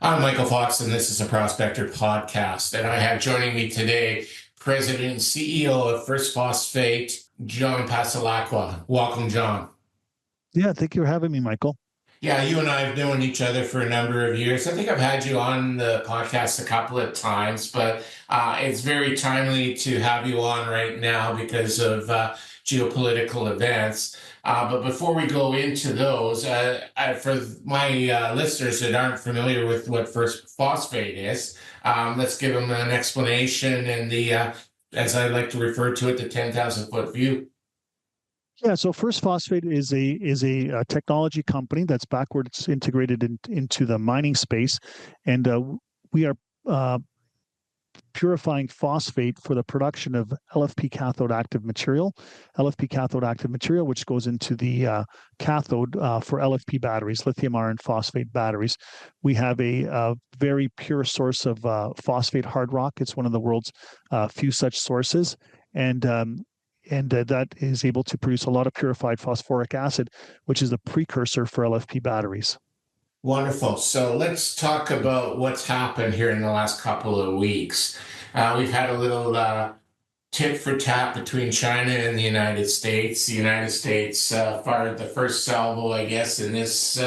I'm Michael Fox, and this is a Prospector podcast. And I have joining me today President and CEO of First Phosphate, John Passalacqua. Welcome, John. Yeah, thank you for having me, Michael. Yeah, you and I have known each other for a number of years. I think I've had you on the podcast a couple of times, but it's very timely to have you on right now because of geopolitical events. But before we go into those, for my listeners that aren't familiar with what First Phosphate is, let's give them an explanation and as I like to refer to it, the 10,000 foot view. Yeah, so First Phosphate is a technology company that's backwards integrated into the mining space, and we are purifying phosphate for the production of LFP cathode active material. LFP cathode active material, which goes into the cathode for LFP batteries, lithium iron phosphate batteries. We have a very pure source of phosphate hard rock. It's one of the world's few such sources, and that is able to produce a lot of purified phosphoric acid, which is the precursor for LFP batteries. Wonderful. So let's talk about what's happened here in the last couple of weeks. We've had a little tit for tat between China and the United States. The United States fired the first salvo, I guess, in this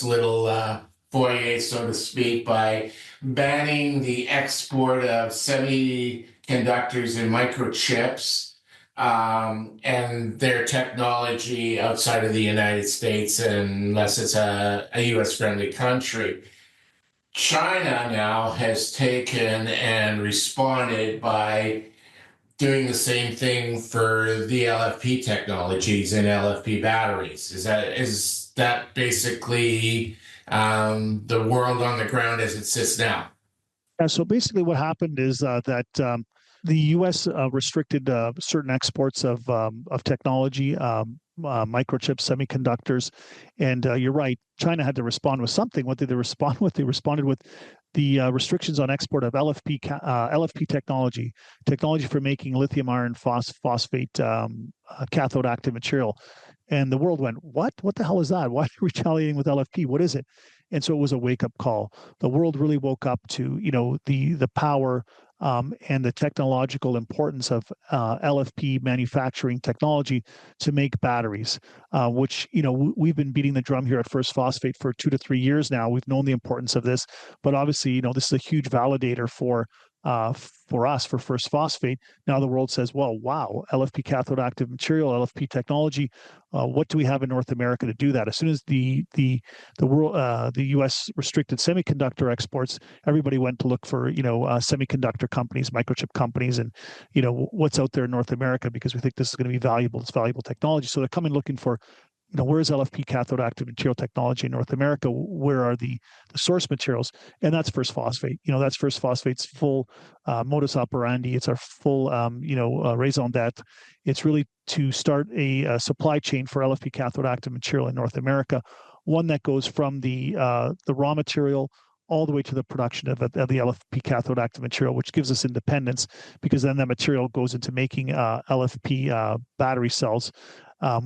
little foyer, so to speak, by banning the export of semiconductors and microchips and their technology outside of the United States, unless it's a U.S. friendly country. China now has taken and responded by doing the same thing for the LFP technologies and LFP batteries. Is that basically the world on the ground as it sits now? Yeah, so basically what happened is that the U.S. Restricted certain exports of technology, microchips, semiconductors, and you're right. China had to respond with something. What did they respond with? They responded with the restrictions on export of LFP technology for making lithium iron phosphate cathode active material. And the world went, what? What the hell is that? Why are you retaliating with LFP? What is it? And so it was a wake up call. The world really woke up to the power and the technological importance of LFP manufacturing technology to make batteries, which we've been beating the drum here at First Phosphate for 2 to 3 years now. We've known the importance of this, but obviously, this is a huge validator for us, for First Phosphate. Now the world says, well, wow, LFP cathode active material, LFP technology. What do we have in North America to do that? As soon as the U.S. restricted semiconductor exports, everybody went to look for semiconductor companies, microchip companies, and what's out there in North America, because we think this is going to be valuable. It's valuable technology. So they're coming looking for, where's LFP cathode active material technology in North America? Where are the source materials? And that's First Phosphate. That's First Phosphate's full modus operandi. It's our full, raison d'etre. It's really to start a supply chain for LFP cathode active material in North America, one that goes from the raw material all the way to the production of the LFP cathode active material, which gives us independence, because then that material goes into making LFP battery cells,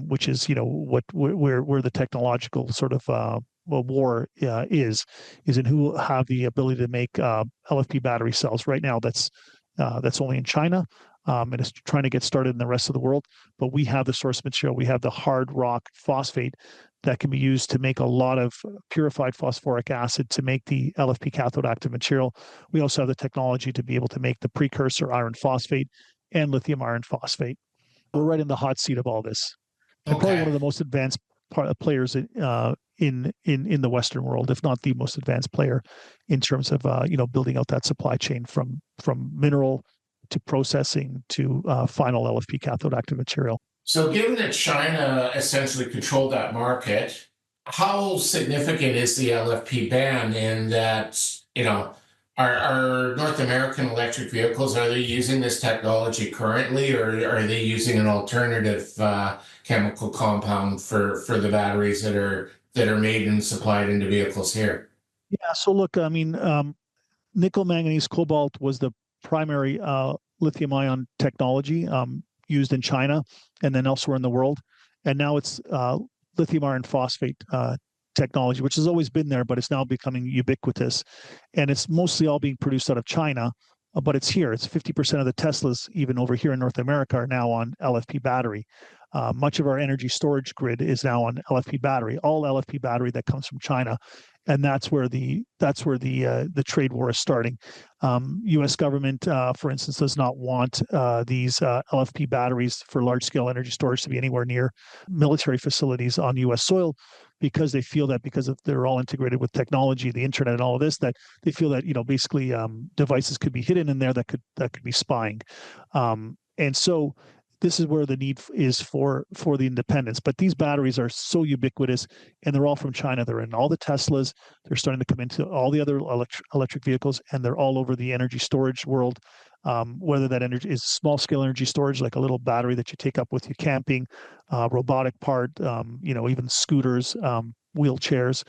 which is where the technological sort of war is in who have the ability to make LFP battery cells. Right now, that's only in China. And it's trying to get started in the rest of the world. But we have the source material. We have the hard rock phosphate that can be used to make a lot of purified phosphoric acid to make the LFP cathode active material. We also have the technology to be able to make the precursor iron phosphate and lithium iron phosphate. We're right in the hot seat of all this. And probably one of the most advanced players in the Western world, if not the most advanced player, in terms of building out that supply chain from mineral to processing to final LFP cathode active material. So given that China essentially controlled that market, how significant is the LFP ban in that, are North American electric vehicles, are they using this technology currently, or are they using an alternative chemical compound for the batteries that are made and supplied into vehicles here? Yeah, so look, I mean, nickel, manganese, cobalt was the primary lithium ion technology used in China and then elsewhere in the world. And now it's lithium iron phosphate technology, which has always been there, but it's now becoming ubiquitous. And it's mostly all being produced out of China, but it's here. It's 50% of the Teslas, even over here in North America, are now on LFP battery. Much of our energy storage grid is now on LFP battery, all LFP battery that comes from China, and that's where the trade war is starting. U.S. government, for instance, does not want these LFP batteries for large-scale energy storage to be anywhere near military facilities on U.S. soil, because they feel that because they're all integrated with technology, the internet, and all of this, that they feel that basically devices could be hidden in there that could be spying, and so this is where the need is for the independence. But these batteries are so ubiquitous, and they're all from China. They're in all the Teslas. They're starting to come into all the other electric vehicles, and they're all over the energy storage world. Whether that energy is small scale energy storage, like a little battery that you take up with you camping, robotic part, even scooters, wheelchairs,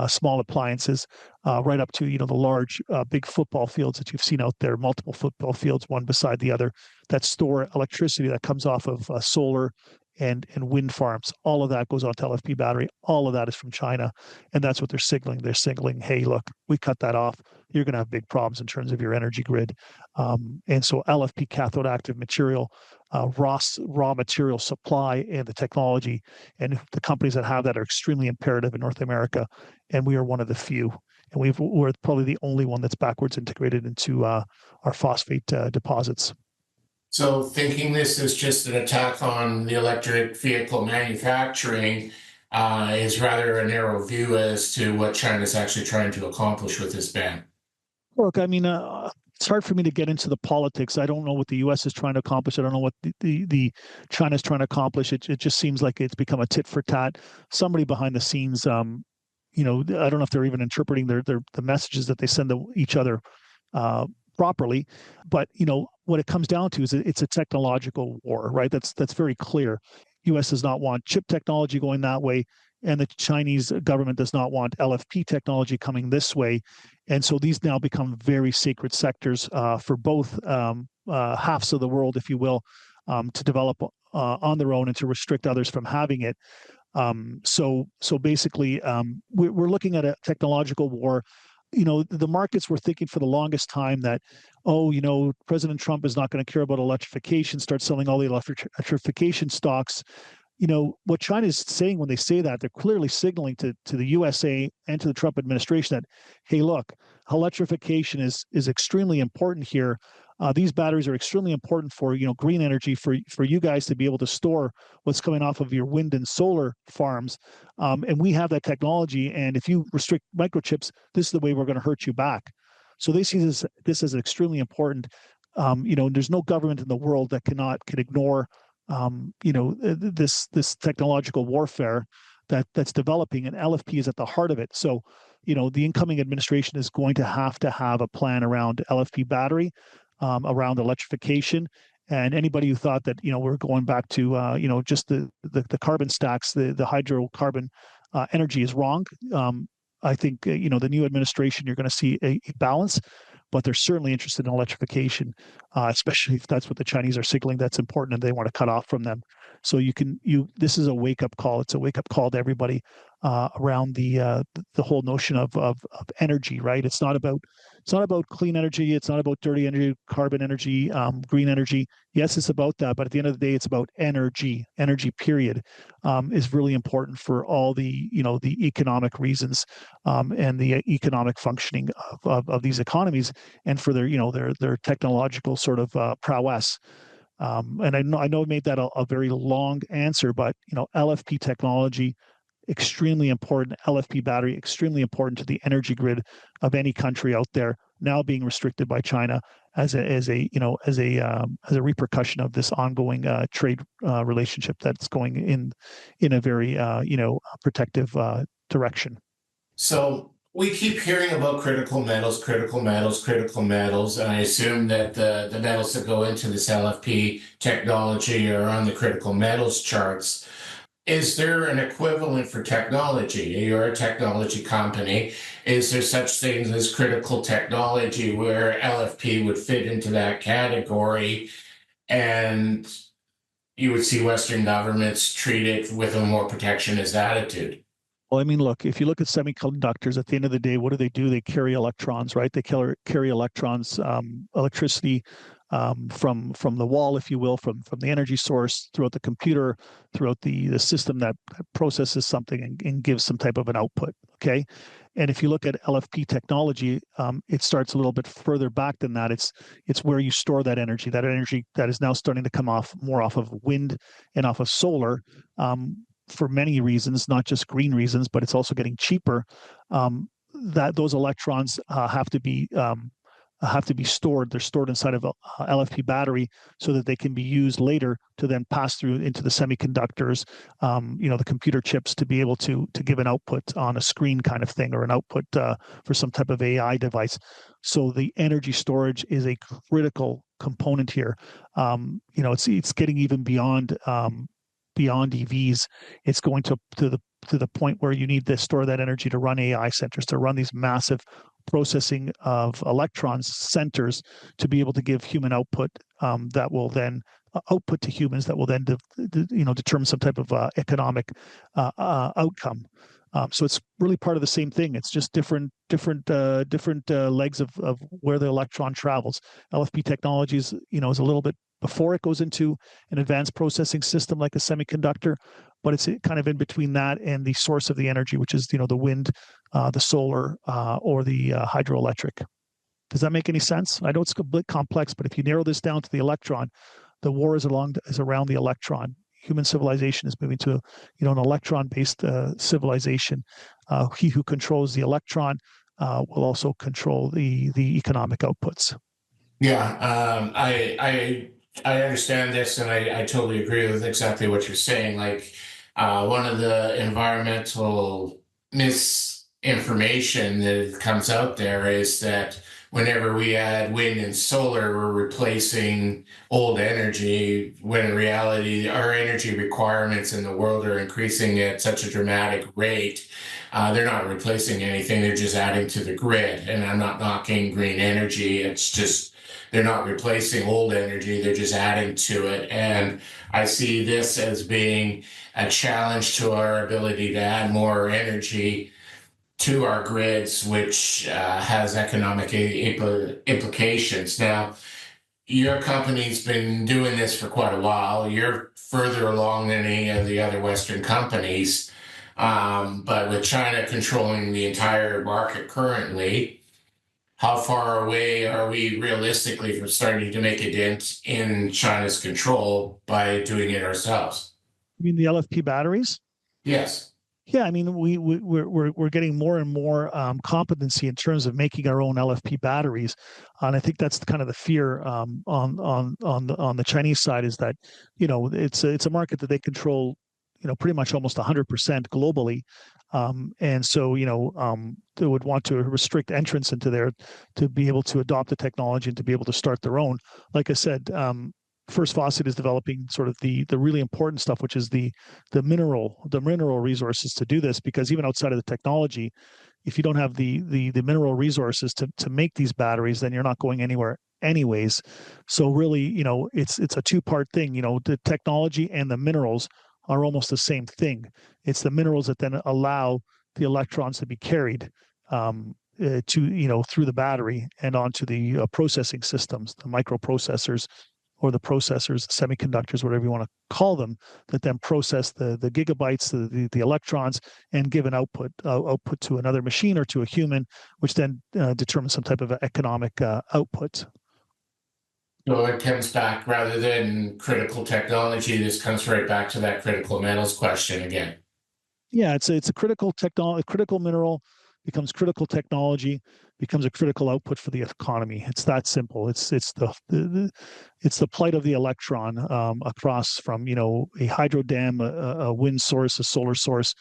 small appliances, right up to the large, big football fields that you've seen out there, multiple football fields, one beside the other, that store electricity that comes off of solar and wind farms. All of that goes onto LFP battery. All of that is from China, and that's what they're signaling. They're signaling, hey, look, we cut that off. You're going to have big problems in terms of your energy grid. And so LFP cathode active material, raw material supply, and the technology and the companies that have that are extremely imperative in North America, and we are one of the few. And we're probably the only one that's backwards integrated into our phosphate deposits. So thinking this is just an attack on the electric vehicle manufacturing is rather a narrow view as to what China's actually trying to accomplish with this ban. Look, I mean, it's hard for me to get into the politics. I don't know what the U.S. is trying to accomplish. I don't know what the China's trying to accomplish. It just seems like it's become a tit for tat. Somebody behind the scenes, I don't know if they're even interpreting the messages that they send to each other properly. But what it comes down to is it's a technological war, right? That's very clear. U.S. does not want chip technology going that way, and the Chinese government does not want LFP technology coming this way. And so these now become very sacred sectors for both halves of the world, if you will, to develop on their own and to restrict others from having it. So basically, we're looking at a technological war. The markets were thinking for the longest time that, President Trump is not going to care about electrification, start selling all the electrification stocks. What China is saying when they say that, they're clearly signaling to the USA and to the Trump administration that, hey, look, electrification is extremely important here. These batteries are extremely important for green energy, for you guys to be able to store what's coming off of your wind and solar farms, and we have that technology. And if you restrict microchips, this is the way we're going to hurt you back. So they see this as extremely important. There's no government in the world that can ignore this technological warfare that's developing, and LFP is at the heart of it. So the incoming administration is going to have a plan around LFP battery, around electrification, and anybody who thought that we're going back to just the carbon stacks, the hydrocarbon energy is wrong. I think the new administration, you're going to see a balance, but they're certainly interested in electrification, especially if that's what the Chinese are signaling that's important and they want to cut off from them. So this is a wake up call. It's a wake up call to everybody around the whole notion of energy, right? It's not about clean energy. It's not about dirty energy, carbon energy, green energy. Yes, it's about that, but at the end of the day, it's about energy. Energy, period, is really important for all the the economic reasons and the economic functioning of these economies, and for their technological sort of prowess. And I know I made that a very long answer, but LFP technology, extremely important. LFP battery, extremely important to the energy grid of any country out there, now being restricted by China as a repercussion of this ongoing trade relationship that's going in a very protective direction. So we keep hearing about critical metals, and I assume that the metals that go into this LFP technology are on the critical metals charts. Is there an equivalent for technology? You're a technology company. Is there such things as critical technology where LFP would fit into that category, and you would see Western governments treat it with a more protectionist attitude? Well, I mean, look, if you look at semiconductors, at the end of the day, what do? They carry electrons, right? They carry electrons, electricity from the wall, if you will, from the energy source throughout the computer, throughout the system that processes something and gives some type of an output. Okay. And if you look at LFP technology, it starts a little bit further back than that. It's where you store that energy that is now starting to come more off of wind and off of solar. For many reasons, not just green reasons, but it's also getting cheaper. That those electrons have to be stored. They're stored inside of a LFP battery so that they can be used later to then pass through into the semiconductors, the computer chips, to be able to give an output on a screen kind of thing, or an output for some type of AI device. So the energy storage is a critical component here. It's getting even beyond EVs. It's going to the point where you need to store that energy to run AI centers, to run these massive processing of electrons centers, to be able to give human output that will then output to humans, that will then determine some type of economic outcome. So it's really part of the same thing. It's just different legs of where the electron travels. LFP technologies, is a little bit before it goes into an advanced processing system like a semiconductor, but it's kind of in between that and the source of the energy, which is the wind, the solar, or the hydroelectric. Does that make any sense? I know it's a bit complex, but if you narrow this down to the electron, the war is around the electron. Human civilization is moving to an electron-based civilization. He who controls the electron will also control the economic outputs. Yeah, I understand this, and I totally agree with exactly what you're saying. Like, one of the environmental misinformation that comes out there is that whenever we add wind and solar, we're replacing old energy, when in reality, our energy requirements in the world are increasing at such a dramatic rate. They're not replacing anything, they're just adding to the grid. And I'm not knocking green energy, it's just they're not replacing old energy, they're just adding to it. And I see this as being a challenge to our ability to add more energy to our grids, which has economic implications. Now, your company's been doing this for quite a while. You're further along than any of the other Western companies. But with China controlling the entire market currently, how far away are we realistically from starting to make a dent in China's control by doing it ourselves? You mean the LFP batteries? Yes. Yeah, I mean, we're getting more and more competency in terms of making our own LFP batteries, and I think that's kind of the fear on the Chinese side, is that it's a market that they control, pretty much almost 100% globally, and so they would want to restrict entrance into there to be able to adopt the technology and to be able to start their own. Like I said, First Phosphate is developing sort of the really important stuff, which is the mineral resources to do this, because even outside of the technology, if you don't have the mineral resources to make these batteries, then you're not going anywhere anyways. So really, it's a two-part thing. The technology and the minerals are almost the same thing. It's the minerals that then allow the electrons to be carried through the battery and onto the processing systems, the microprocessors, or the processors, semiconductors, whatever you want to call them, that then process the gigabytes, the electrons, and give an output to another machine or to a human, which then determines some type of economic output. So it comes back, rather than critical technology, this comes right back to that critical metals question again. Yeah, it's a critical critical mineral becomes critical technology, becomes a critical output for the economy. It's that simple. It's the plight of the electron across from a hydro dam, a wind source, a solar source,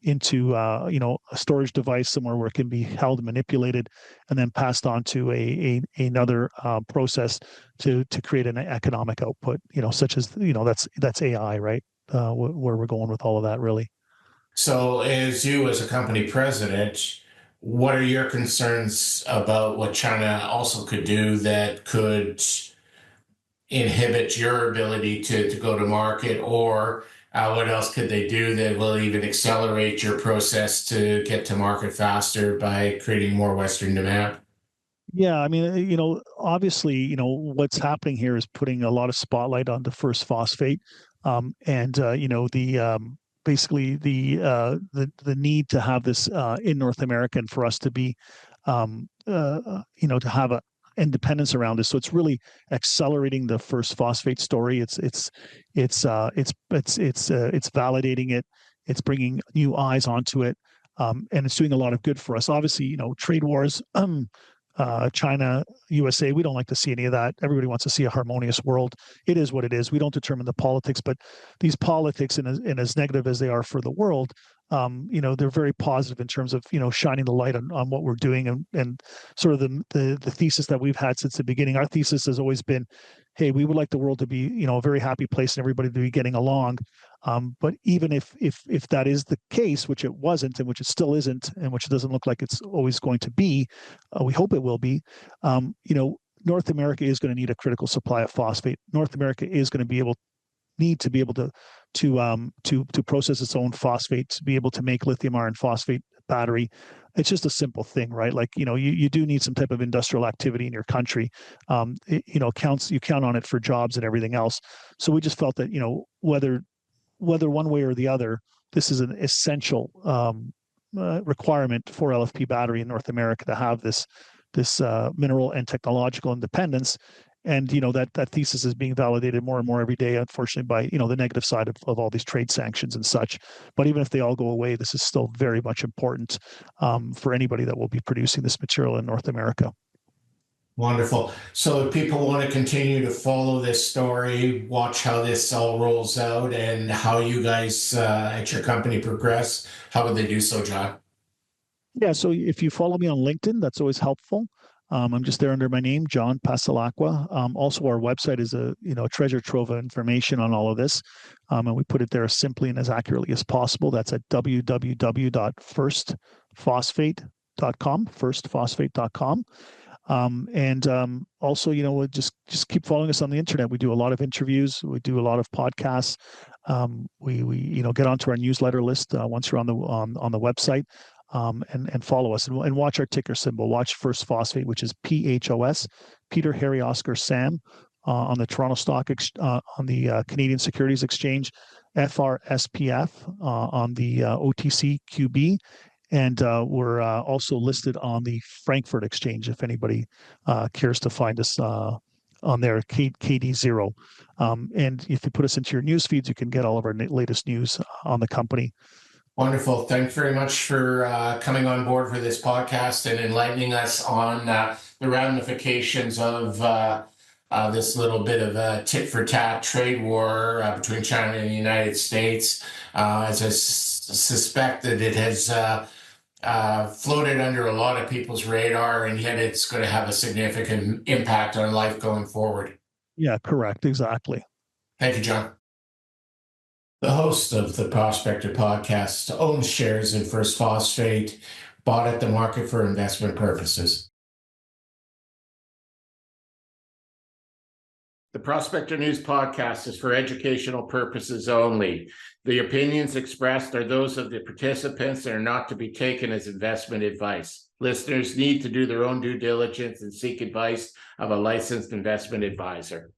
into a storage device somewhere where it can be held and manipulated, and then passed on to another process to create an economic output. Such as that's AI, right? Where we're going with all of that, really. So, as you, as a company president, what are your concerns about what China also could do that could inhibit your ability to go to market, or what else could they do that will even accelerate your process to get to market faster by creating more Western demand? Yeah, I mean, obviously, what's happening here is putting a lot of spotlight on the First Phosphate, and the basically the need to have this in North America and for us to be, to have a independence around this. So it's really accelerating the First Phosphate story. It's validating it. It's bringing new eyes onto it, and it's doing a lot of good for us. Obviously, trade wars. China, USA, we don't like to see any of that. Everybody wants to see a harmonious world. It is what it is. We don't determine the politics, but these politics, and as negative as they are for the world, they're very positive in terms of, shining the light on what we're doing, and sort of the thesis that we've had since the beginning. Our thesis has always been, hey, we would like the world to be, a very happy place and everybody to be getting along. But even if that is the case, which it wasn't, and which it still isn't, and which it doesn't look like it's always going to be, we hope it will be. North America is going to need a critical supply of phosphate. North America is going to need to be able to process its own phosphate, to be able to make lithium iron phosphate battery. It's just a simple thing, right? Like, you do need some type of industrial activity in your country. You count on it for jobs and everything else. So we just felt that, whether one way or the other, this is an essential requirement for LFP battery in North America to have this mineral and technological independence. And that thesis is being validated more and more every day, unfortunately, by the negative side of all these trade sanctions and such. But even if they all go away, this is still very much important for anybody that will be producing this material in North America. Wonderful. So if people want to continue to follow this story, watch how this all rolls out and how you guys at your company progress, how would they do so, John? Yeah, so if you follow me on LinkedIn, that's always helpful. I'm just there under my name, John Passalacqua. Also, our website is a treasure trove of information on all of this, and we put it there as simply and as accurately as possible. That's at www.firstphosphate.com, firstphosphate.com. Also, just keep following us on the internet. We do a lot of interviews. We do a lot of podcasts. We get onto our newsletter list once you're on the website, and follow us and watch our ticker symbol. Watch First Phosphate, which is PHOS, Peter Harry Oscar Sam, on the Toronto on the Canadian Securities Exchange, FRSPF on the OTCQB. And we're also listed on the Frankfurt Exchange, if anybody cares to find us on there, KD0. And if you put us into your news feeds, you can get all of our latest news on the company. Wonderful. Thanks very much for coming on board for this podcast and enlightening us on the ramifications of this little bit of a tit-for-tat trade war between China and the United States. As I suspect that it has floated under a lot of people's radar, and yet it's going to have a significant impact on life going forward. Yeah, correct. Exactly. Thank you, John. The host of the Prospector podcast owns shares in First Phosphate, bought at the market for investment purposes. The Prospector News podcast is for educational purposes only. The opinions expressed are those of the participants and are not to be taken as investment advice. Listeners need to do their own due diligence and seek advice of a licensed investment advisor.